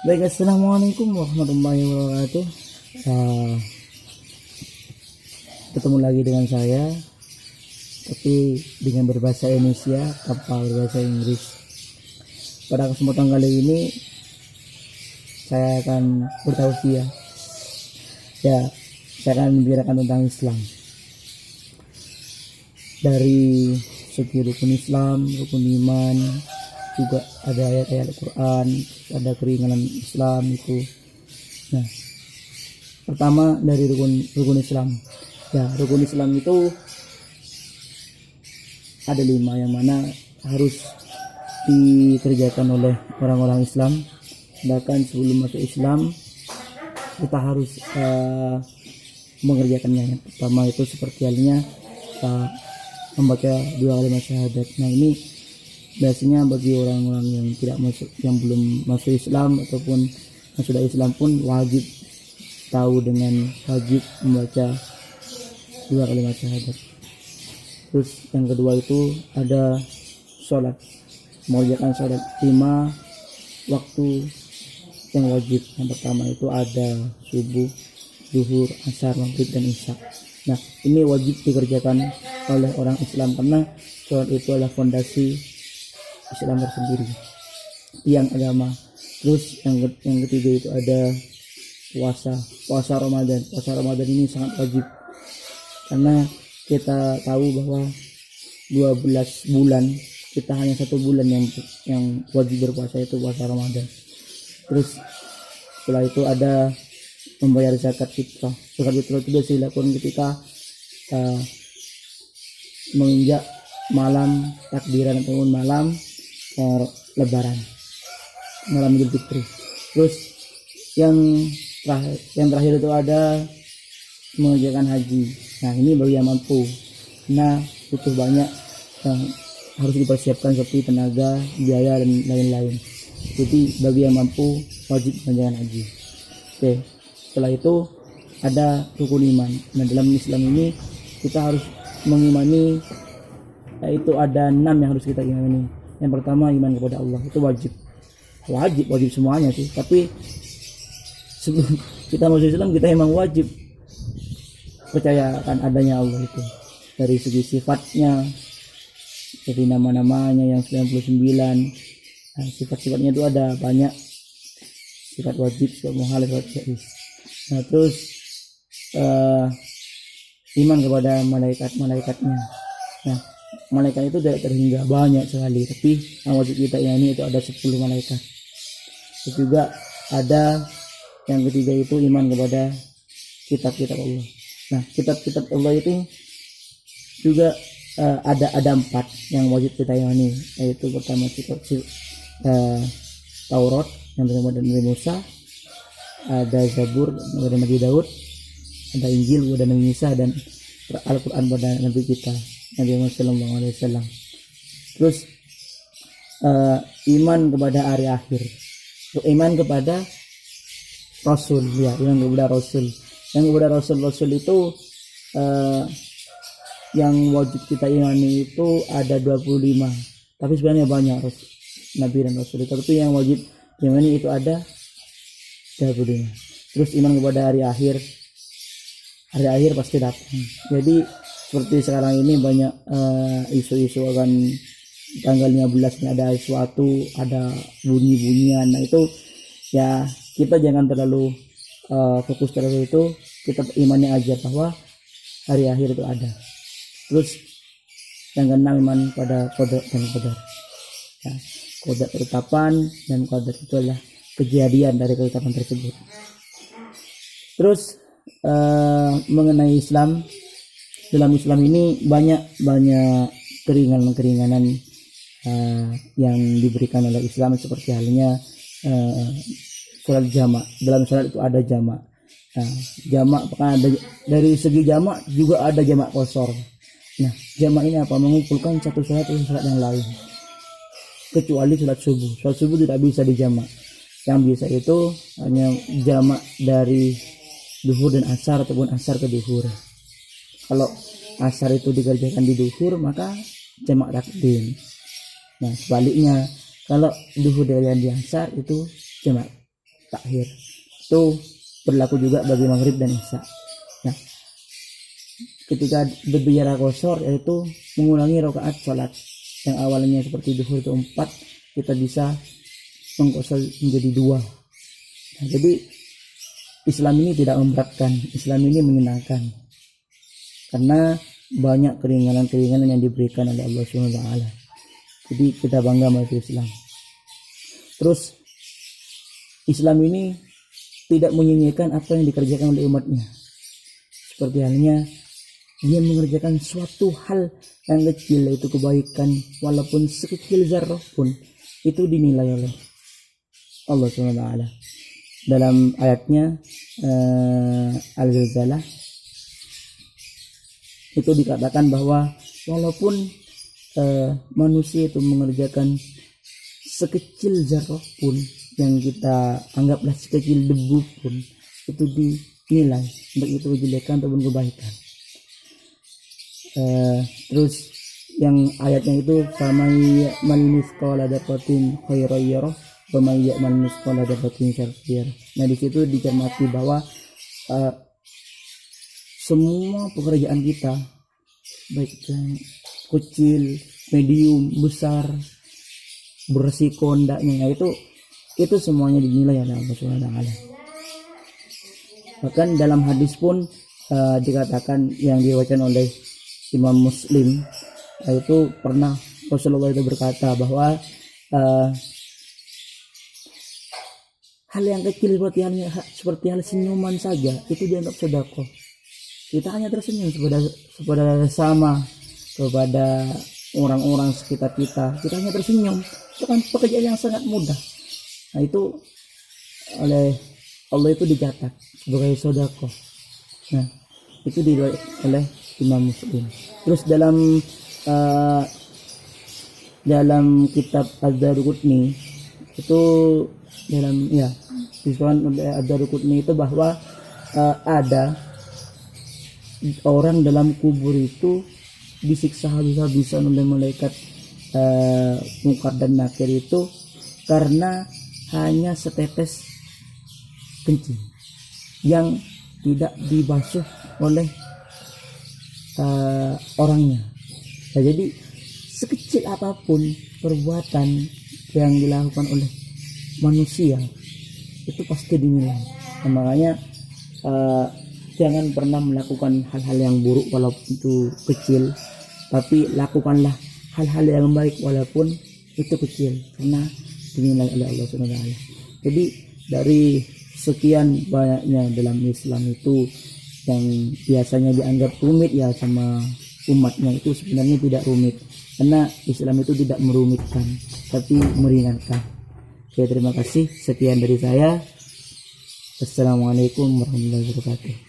Baik, assalamualaikum warahmatullahi wabarakatuh. Uh, Ketemu lagi dengan saya, tapi dengan berbahasa Indonesia tanpa berbahasa Inggris. Pada kesempatan kali ini, saya akan bertausiah. Saya akan membicarakan tentang Islam. Dari segi rukun Islam, rukun iman, juga ada ayat-ayat Al-Quran, ada keringanan Islam itu. Nah, pertama dari rukun Islam. Rukun Islam itu ada 5 yang mana harus dikerjakan oleh orang-orang Islam. Bahkan sebelum masuk Islam kita harus mengerjakannya. Yang pertama itu seperti halnya membaca 2 kalimat syahadat. Nah, ini biasanya bagi orang-orang yang tidak masuk, yang belum masuk Islam ataupun yang sudah Islam pun wajib tahu dengan wajib membaca 2 kalimat syahadat. Terus yang kedua itu ada sholat, mengerjakan sholat 5 waktu yang wajib. Yang pertama itu ada subuh, zuhur, asar, maghrib, dan isya. Nah, ini wajib dikerjakan oleh orang Islam karena sholat itu adalah fondasi Islam tersendiri, tiang agama. Terus yang ketiga itu ada puasa Ramadan. Puasa Ramadan ini sangat wajib karena kita tahu bahwa 12 bulan kita hanya 1 bulan yang wajib berpuasa, itu puasa Ramadan. Terus setelah itu ada membayar zakat fitrah. Zakat fitrah itu biasa dilakukan ketika menginjak malam takbiran ataupun malam Lebaran, malam Idul Fitri. Terus yang terakhir itu ada mengerjakan haji. Nah, ini bagi yang mampu. Nah, butuh banyak yang harus dipersiapkan seperti tenaga, biaya, dan lain-lain. Jadi bagi yang mampu wajib mengerjakan haji. Oke, setelah itu ada rukun iman. Nah, dalam Islam ini kita harus mengimani, yaitu ada 6 yang harus kita imani. Yang pertama, iman kepada Allah, itu wajib semuanya sih. Tapi sebelum kita masuk Islam, kita emang wajib percaya akan adanya Allah itu. Dari segi sifatnya, dari nama-namanya yang 99. Nah, sifat-sifatnya itu ada banyak. Sifat wajib, sifat muhal, sifat jaiz. Nah, terus iman kepada malaikat-malaikatnya. Nah, malaikat itu tidak terhingga, banyak sekali, tapi yang wajib kita ini itu ada 10 malaikat. Terus juga ada yang ketiga itu iman kepada kitab-kitab Allah. Nah, kitab-kitab Allah itu juga ada 4 yang wajib kita imani, yaitu pertama kitab Taurat yang berasal dari Musa, ada Zabur dari Nabi Daud, ada Injil dari Nabi Isa, dan Al-Quran pada Nabi kita Nabi Muhammad SAW. Terus iman kepada hari akhir, iman kepada Rasul, iman kepada Rasul. Yang kepada Rasul itu yang wajib kita imani itu ada 25, tapi sebenarnya banyak Nabi dan Rasul itu, tapi yang wajib imani itu ada 25. Terus iman kepada hari akhir pasti datang. Jadi seperti sekarang ini banyak isu-isu akan tanggal 15 ini ada sesuatu, ada bunyi-bunyian. Nah, itu ya kita jangan terlalu fokus terlalu itu, kita imani aja bahwa hari akhir itu ada. Terus yang keenam, iman pada qada dan qadar. Ya, qada ketetapan dan qadar itu adalah kejadian dari ketetapan tersebut. Terus mengenai Islam, dalam Islam ini banyak keringanan yang diberikan oleh Islam, seperti halnya sholat jamak. Dalam sholat itu ada jamak. Nah, jamak ada dari segi jamak juga ada jamak qashar. Nah, jamak ini apa? Mengumpulkan satu sholat dengan sholat yang lain, kecuali sholat subuh. Sholat subuh tidak bisa dijamak. Yang bisa itu hanya jamak dari duhur dan asar ataupun asar ke duhur. Kalau asar itu dikerjakan di duhur, maka jamak takdim. Nah, sebaliknya kalau duhur dari yang di asar itu jamak takhir. Itu berlaku juga bagi maghrib dan isya. Nah, ketika berbicara qashar yaitu mengulangi rakaat salat yang awalnya seperti zuhur itu 4, kita bisa mengqashar menjadi 2. Nah, jadi Islam ini tidak memberatkan, Islam ini menyenangkan. Karena banyak keringanan-keringanan yang diberikan oleh Allah Subhanahu wa taala. Jadi kita bangga masuk Islam. Terus Islam ini tidak menyia-nyiakan apa yang dikerjakan oleh umatnya. Seperti halnya dia mengerjakan suatu hal yang kecil, yaitu kebaikan, walaupun sekecil zarrah pun itu dinilai oleh Allah SWT. Dalam ayatnya Al-Zalzalah itu dikatakan bahwa walaupun manusia itu mengerjakan sekecil zarrah pun, yang kita anggaplah sekecil debu pun, itu dinilai untuk itu kejelekan ataupun kebaikan. Terus yang ayatnya itu famay ya'mal mithqala dzarratin khairan yarah wa may ya'mal mithqala dzarratin syarran yarah. Nah, di situ dicermati bahwa semua pekerjaan kita, baik yang kecil, medium, besar, beresiko hendaknya, itu semuanya dinilai oleh Allah Subhanahu wa taala. Bahkan dalam hadis pun dikatakan yang diriwayatkan oleh Imam Muslim, itu pernah Rasulullah itu berkata bahwa hal yang kecil seperti hal senyuman saja itu dianggap sedekah. Kita hanya tersenyum kepada sesama, kepada orang-orang sekitar kita hanya tersenyum, itu kan pekerjaan yang sangat mudah. Nah, itu oleh Allah itu dicatat sebagai sedekah. Nah, itu diriwayatkan oleh Imam Muslim. Terus dalam kitab Az-Daraqutni itu disebutkan oleh Az-Daraqutni itu bahwa ada orang dalam kubur itu disiksa habis-habisan oleh malaikat Munkar dan Nakir itu karena hanya setetes kencing yang tidak dibasuh oleh orangnya. Nah, jadi sekecil apapun perbuatan yang dilakukan oleh manusia itu pasti dinilai. Nah, makanya jangan pernah melakukan hal-hal yang buruk walaupun itu kecil, tapi lakukanlah hal-hal yang baik walaupun itu kecil, karena dinilai oleh Allah SWT. Jadi dari sekian banyaknya dalam Islam itu yang biasanya dianggap rumit ya sama umatnya, itu sebenarnya tidak rumit, karena Islam itu tidak merumitkan tapi meringankan. Oke, terima kasih, sekian dari saya. Assalamualaikum warahmatullahi wabarakatuh.